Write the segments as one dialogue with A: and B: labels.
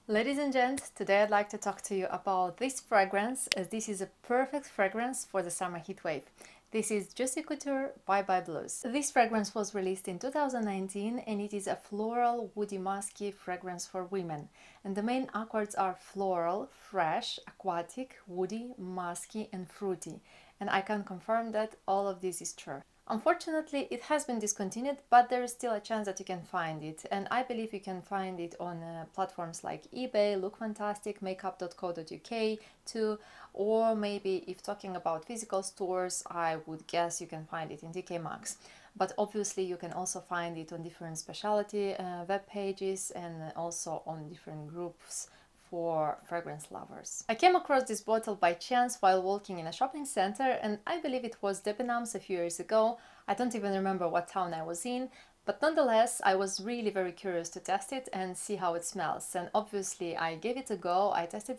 A: Ladies and gents, today I'd like to talk to you about this fragrance, as this is a perfect fragrance for the summer heatwave. This is Juicy Couture Bye Bye Blues. This fragrance was released in 2019 and it is a floral, woody, musky fragrance for women. And the main accords are floral, fresh, aquatic, woody, musky and fruity. And I can confirm that all of this is true. Unfortunately, it has been discontinued, but there is still a chance that you can find it. And I believe you can find it on platforms like eBay, Look Fantastic, makeup.co.uk too, or maybe if talking about physical stores, I would guess you can find it in TK Maxx. But obviously, you can also find it on different specialty web pages and also on different groups for fragrance lovers. I came across this bottle by chance while walking in a shopping center, and I believe it was Debenhams a few years ago. I don't even remember what town I was in, but nonetheless I was really very curious to test it and see how it smells. And obviously I gave it a go. I tested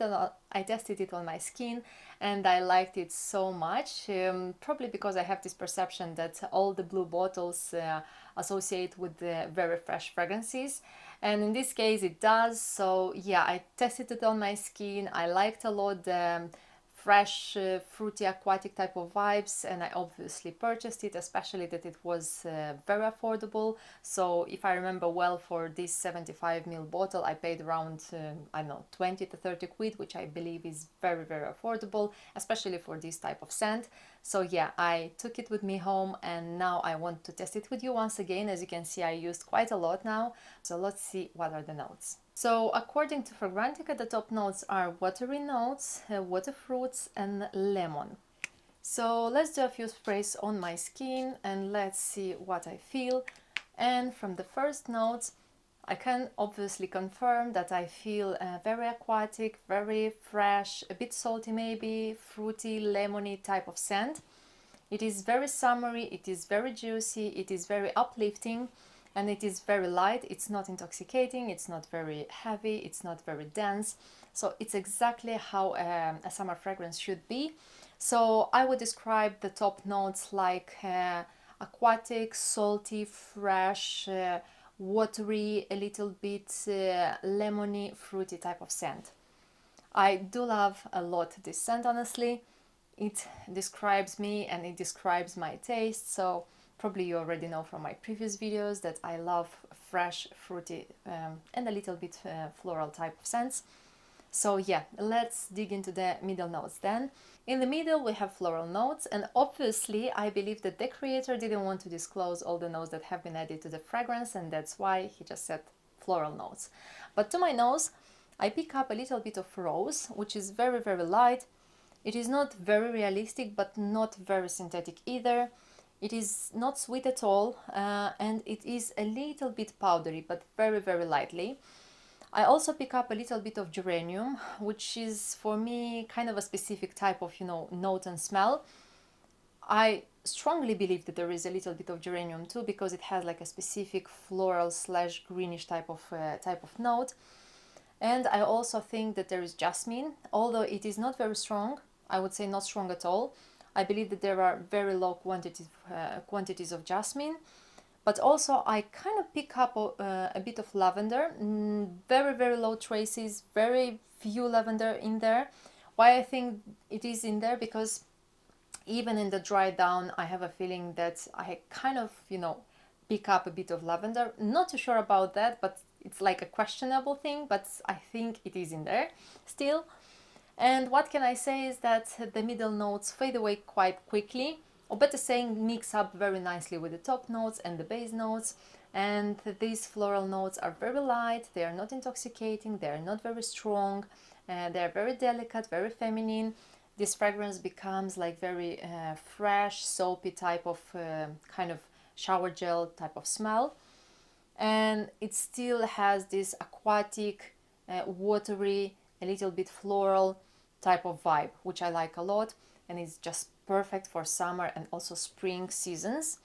A: it on my skin and I liked it so much, probably because I have this perception that all the blue bottles associate with the very fresh fragrances, and in this case it does. So yeah, I tested it on my skin. I liked a lot the fresh, fruity, aquatic type of vibes, and I obviously purchased it, especially that it was very affordable. So if I remember well, for this 75 ml bottle I paid around I don't know, 20 to 30 quid, which I believe is very very affordable, especially for this type of scent. So yeah, I took it with me home and now I want to test it with you once again. As you can see, I used quite a lot now, so let's see what are the notes. So according to Fragrantica, the top notes are watery notes, water fruits and lemon. So let's do a few sprays on my skin and let's see what I feel. And from the first notes, I can obviously confirm that I feel very aquatic, very fresh, a bit salty maybe, fruity, lemony type of scent. It is very summery, it is very juicy, it is very uplifting, and it is very light. It's not intoxicating, it's not very heavy, it's not very dense. So it's exactly how a summer fragrance should be. So I would describe the top notes like aquatic, salty, fresh, watery, a little bit lemony, fruity type of scent. I do love a lot this scent, honestly. It describes me and it describes my taste. So probably you already know from my previous videos that I love fresh, fruity and a little bit floral type of scents. So yeah, let's dig into the middle notes then. In the middle we have floral notes, and obviously I believe that the creator didn't want to disclose all the notes that have been added to the fragrance, and that's why he just said floral notes. But to my nose I pick up a little bit of rose, which is very very light. It is not very realistic but not very synthetic either. It is not sweet at all, and it is a little bit powdery but very very lightly. I also pick up a little bit of geranium, which is for me kind of a specific type of, note and smell. I strongly believe that there is a little bit of geranium too, because it has like a specific floral slash greenish type of note. And I also think that there is jasmine, although it is not very strong. I would say not strong at all. I believe that there are very low quantities of jasmine. But also I kind of pick up a bit of lavender, very very low traces, very few lavender in there. Why I think it is in there? Because even in the dry down I have a feeling that I kind of pick up a bit of lavender. Not too sure about that, but it's like a questionable thing, but I think it is in there still. And what can I say is that the middle notes fade away quite quickly, or better saying, mix up very nicely with the top notes and the base notes. And these floral notes are very light, they are not intoxicating, they are not very strong, they are very delicate, very feminine. This fragrance becomes like very fresh, soapy type of kind of shower gel type of smell. And it still has this aquatic, watery, a little bit floral type of vibe, which I like a lot, and it's just perfect for summer and also spring seasons.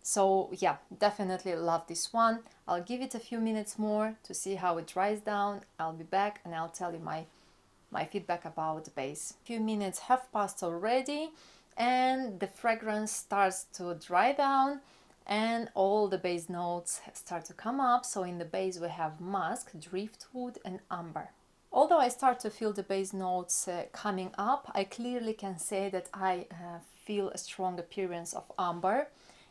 A: So yeah, definitely love this one. I'll give it a few minutes more to see how it dries down. I'll be back and I'll tell you my feedback about the base. A few minutes have passed already and the fragrance starts to dry down and all the base notes start to come up. So in the base we have musk, driftwood and amber. Although I start to feel the base notes coming up, I clearly can say that I feel a strong appearance of amber.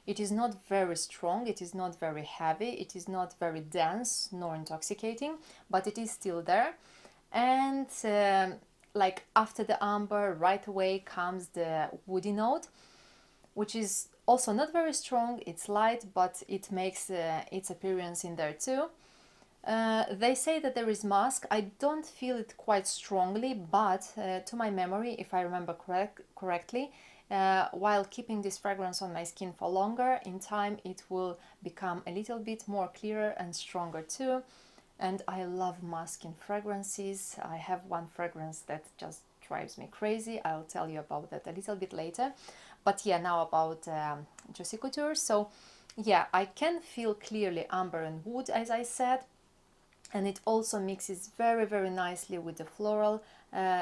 A: It is not very strong, it is not very heavy, it is not very dense nor intoxicating, but it is still there. And like after the amber, right away comes the woody note, which is also not very strong. It's light, but it makes its appearance in there too. They say that there is musk. I don't feel it quite strongly, but to my memory, if I remember correctly, while keeping this fragrance on my skin for longer, in time it will become a little bit more clearer and stronger too. And I love musk in fragrances. I have one fragrance that just drives me crazy. I'll tell you about that a little bit later. But yeah, now about Juicy Couture. So yeah, I can feel clearly amber and wood, as I said, and it also mixes very, very nicely with the floral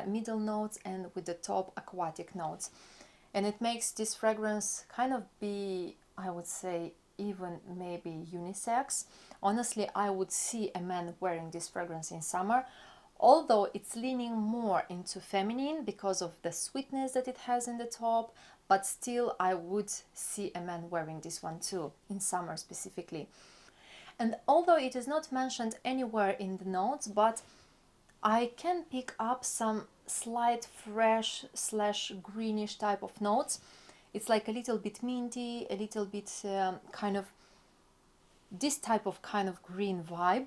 A: middle notes and with the top aquatic notes. And it makes this fragrance kind of be, I would say, even maybe unisex. Honestly, I would see a man wearing this fragrance in summer, although it's leaning more into feminine because of the sweetness that it has in the top, but still I would see a man wearing this one too, in summer specifically. And although it is not mentioned anywhere in the notes, but I can pick up some slight fresh slash greenish type of notes. It's like a little bit minty, a little bit kind of this type of kind of green vibe.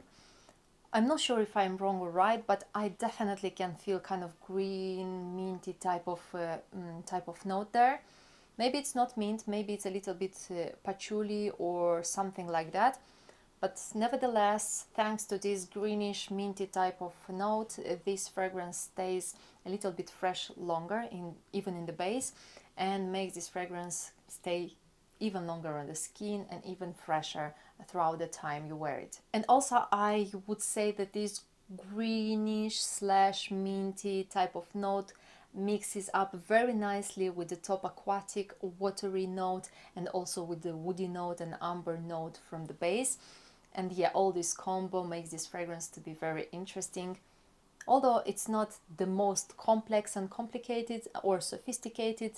A: I'm not sure if I'm wrong or right, but I definitely can feel kind of green, minty type of note there. Maybe it's not mint, maybe it's a little bit patchouli or something like that. But nevertheless, thanks to this greenish minty type of note, this fragrance stays a little bit fresh longer, even in the base, and makes this fragrance stay even longer on the skin and even fresher throughout the time you wear it. And also I would say that this greenish slash minty type of note mixes up very nicely with the top aquatic watery note and also with the woody note and amber note from the base. And yeah, all this combo makes this fragrance to be very interesting. Although it's not the most complex and complicated or sophisticated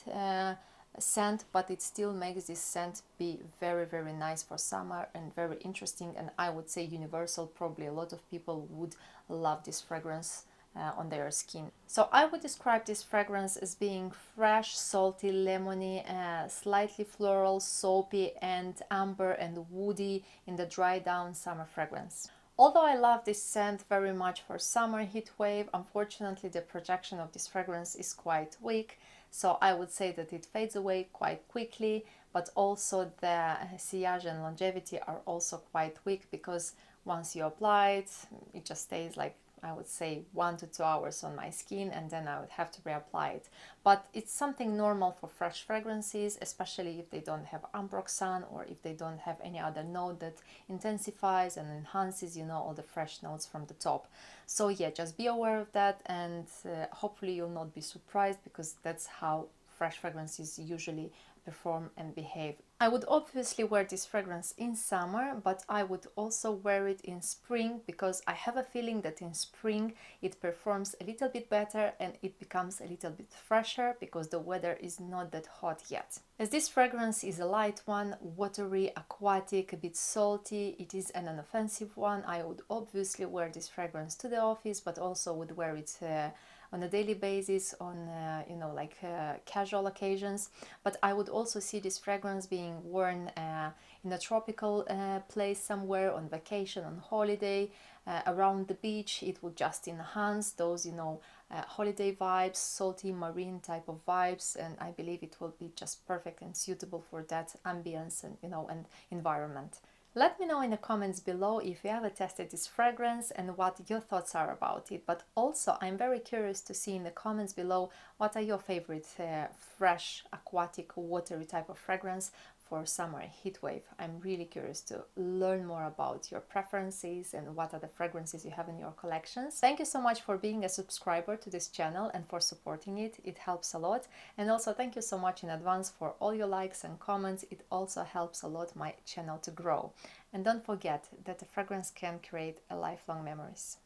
A: scent, but it still makes this scent be very, very nice for summer and very interesting, and I would say universal. Probably a lot of people would love this fragrance on their skin. So I would describe this fragrance as being fresh, salty, lemony, slightly floral, soapy, and amber and woody in the dry down summer fragrance. Although I love this scent very much for summer heat wave, unfortunately the projection of this fragrance is quite weak, so I would say that it fades away quite quickly, but also the sillage and longevity are also quite weak because once you apply it, it just stays like, I would say, 1 to 2 hours on my skin, and then I would have to reapply it. But it's something normal for fresh fragrances, especially if they don't have ambroxan or if they don't have any other note that intensifies and enhances, you know, all the fresh notes from the top. So yeah, just be aware of that, and hopefully you'll not be surprised, because that's how fresh fragrances usually perform and behave. I would obviously wear this fragrance in summer, but I would also wear it in spring, because I have a feeling that in spring it performs a little bit better and it becomes a little bit fresher because the weather is not that hot yet. As this fragrance is a light one, watery, aquatic, a bit salty, it is an inoffensive one. I would obviously wear this fragrance to the office, but also would wear it on a daily basis, on casual occasions. But I would also see this fragrance being worn in a tropical place somewhere, on vacation, on holiday, around the beach. It would just enhance those holiday vibes, salty marine type of vibes, and I believe it will be just perfect and suitable for that ambience and and environment. Let me know in the comments below if you ever tested this fragrance and what your thoughts are about it. But also I'm very curious to see in the comments below what are your favorite fresh, aquatic, watery type of fragrance for summer heatwave. I'm really curious to learn more about your preferences and what are the fragrances you have in your collections. Thank you so much for being a subscriber to this channel and for supporting it. It helps a lot. And also thank you so much in advance for all your likes and comments. It also helps a lot my channel to grow. And don't forget that the fragrance can create a lifelong memories.